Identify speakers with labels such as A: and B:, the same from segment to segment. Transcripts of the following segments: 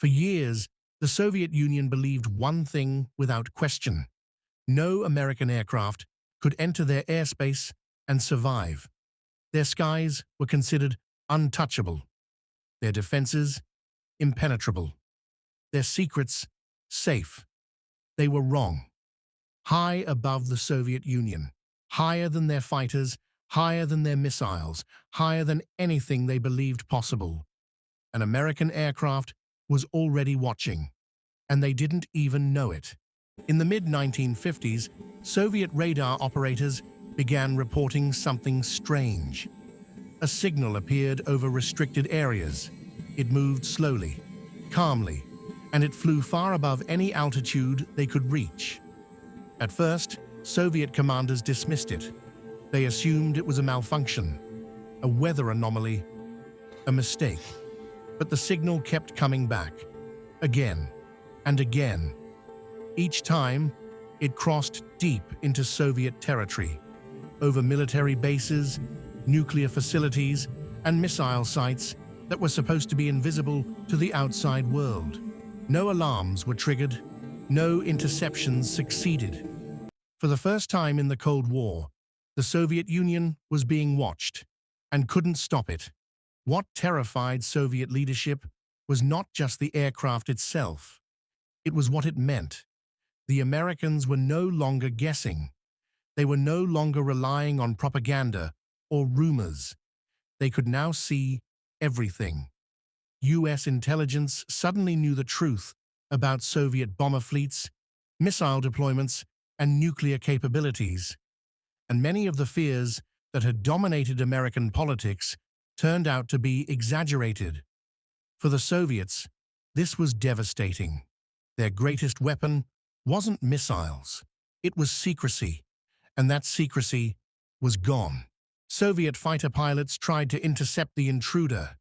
A: For years, the Soviet Union believed one thing without question. No American aircraft could enter their airspace and survive. Their skies were considered untouchable, their defenses impenetrable, their secrets safe. They were wrong. High above the Soviet Union, higher than their fighters, higher than their missiles, higher than anything they believed possible. An American aircraft was already watching, and they didn't even know it. In the mid-1950s, Soviet radar operators began reporting something strange. A signal appeared over restricted areas. It moved slowly, calmly, and it flew far above any altitude they could reach. At first, Soviet commanders dismissed it. They assumed it was a malfunction, a weather anomaly, a mistake. But the signal kept coming back, again and again. Each time, it crossed deep into Soviet territory, over military bases, nuclear facilities, and missile sites that were supposed to be invisible to the outside world. No alarms were triggered, no interceptions succeeded. For the first time in the Cold War, the Soviet Union was being watched and couldn't stop it. What terrified Soviet leadership was not just the aircraft itself. It was what it meant. The Americans were no longer guessing. They were no longer relying on propaganda or rumors. They could now see everything. US intelligence suddenly knew the truth about Soviet bomber fleets, missile deployments, and nuclear capabilities. And many of the fears that had dominated American politics turned out to be exaggerated. For the Soviets, this was devastating. Their greatest weapon wasn't missiles. It was secrecy, and that secrecy was gone. Soviet fighter pilots tried to intercept the intruder.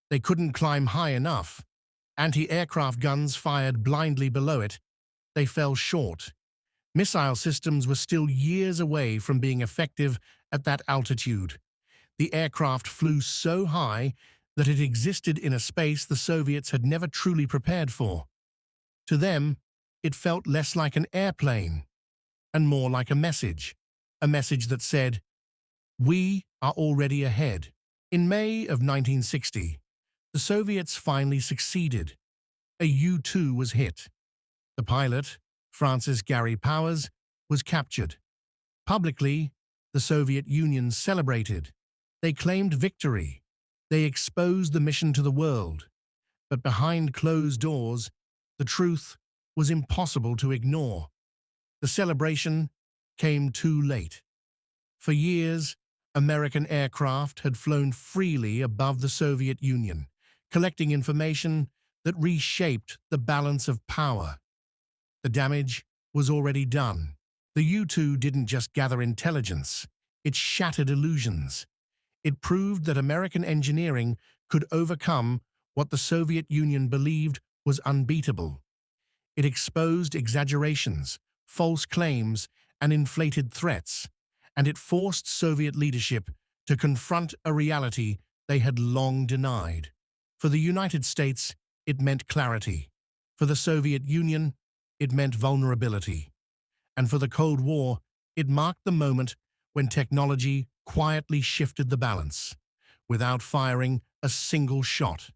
A: They couldn't climb high enough. Anti-aircraft guns fired blindly below it. They fell short. Missile systems were still years away from being effective at that altitude. The aircraft flew so high that it existed in a space the Soviets had never truly prepared for. To them, it felt less like an airplane and more like a message that said, "We are already ahead." In May of 1960, the Soviets finally succeeded. A U-2 was hit. The pilot, Francis Gary Powers, was captured. Publicly, the Soviet Union celebrated. They claimed victory. They exposed the mission to the world. But behind closed doors, the truth was impossible to ignore. The celebration came too late. For years, American aircraft had flown freely above the Soviet Union, collecting information that reshaped the balance of power. The damage was already done. The U-2 didn't just gather intelligence, it shattered illusions. It proved that American engineering could overcome what the Soviet Union believed was unbeatable. It exposed exaggerations, false claims, and inflated threats, and it forced Soviet leadership to confront a reality they had long denied. For the United States, it meant clarity. For the Soviet Union, it meant vulnerability. And for the Cold War, it marked the moment when technology quietly shifted the balance, without firing a single shot.